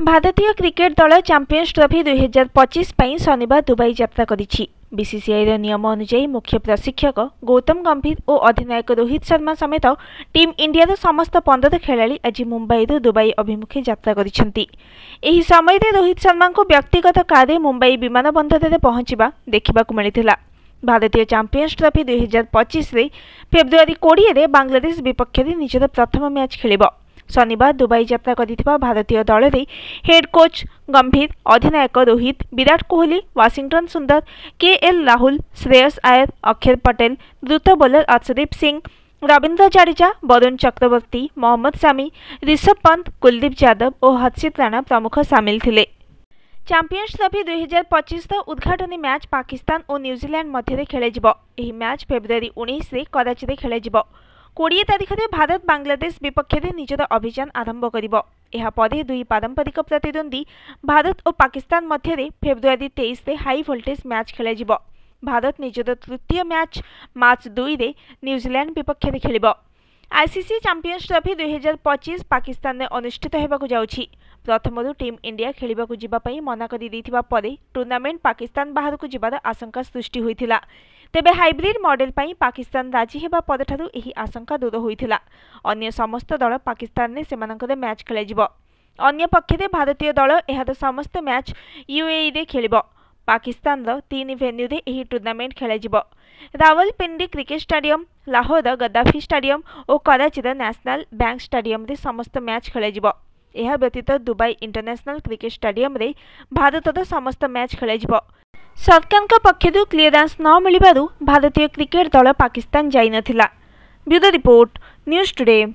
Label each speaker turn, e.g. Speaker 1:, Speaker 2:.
Speaker 1: भारतीय क्रिकेट दल champions trophy 2025 पर शनिवार दुबई यात्रा करिछि। बीसीसीआई नियम अनुसार मुख्य प्रशिक्षक गौतम गंभीर और अधिनायक रोहित शर्मा समेत टीम इंडिया समस्त 15 खेलाड़ी आज मुंबई दुबई अभिमुखे यात्रा करिसेंति। एही समय रोहित शर्मा को व्यक्तिगत कार मुंबई विमान बंदर में पहुंचवा देखा मिलता। भारतीय चैंपियंस ट्रॉफी 2025 रे फेब्रुआरी 20 रे बांग्लादेश विपक्ष निजर प्रथम मैच खेलिब। शनिवार दुबई यात्रा करिथिबा भारतीय दल रे हेड कोच गंभीर, अधिनायक रोहित, विराट कोहली, वाशिंगटन सुंदर, केएल राहुल, श्रेयस अय्यर, अक्षर पटेल, द्रुत बोलर अर्शदीप सिंह, रविंद्र जडेजा, वरुण चक्रवर्ती, मोहम्मद शमी, ऋषभ पंत, कुलदीप यादव और हर्षित राणा प्रमुख सामिल थिले। चैंपियंस ट्रॉफी 2025 उद्घाटनी मैच पाकिस्तान और न्यूजीलैंड मध्य खेल। मैच फेब्रुआरी 19 रे कराची रे खेल। 20 तारिख में भारत बांग्लादेश विपक्ष निजर अभियान आरंभ कर दुई पारंपरिक प्रतिद्वंदी भारत और पाकिस्तान मध्य फेब्रुआरी 23 रे हाई वोल्टेज मैच खेल। भारत निजर तृतीय मैच मार्च 2 रे न्यूजीलैंड विपक्ष खेल। आईसीसी चैंपियंस ट्रॉफी 2025 पाकिस्तान में अनुष्ठित होगाकू जाउछि। प्रथम टीम इंडिया खेलिबाकू जिबापई मना करि दैथिबा परे टूर्नामेंट पाकिस्तान बाहर को जिबार आशंका सृष्टि होइथिला। तेबे हाइब्रिड मॉडल पई पाकिस्तान राजी हेबा परठारु एही आशंका दूर होइथिला। अन्य समस्त दल पाकिस्तान ने सेमानकर मैच खेलाजिबो। अन्य पक्षरे भारतीय दल एहार समस्त मैच यूएई रे खेलिबो। पाकिस्तान 3 वेन्यू रे एही टूर्नामेंट खेलाजिबो। Rawalpindi cricket stadium, Lahore Gaddafi stadium और कराची नेशनल बैंक स्टेडियम रे समस्त मैच खेलाजिबो। यह व्यतीत दुबई इंटरनेशनल क्रिकेट स्टेडियम रे भारतर समस्त मैच खेलाजिबो। सरकार पक्षरु क्लियरेंस न मिलिबारु भारतीय क्रिकेट दल पाकिस्तान जाई नथिला। Bureau report, news today.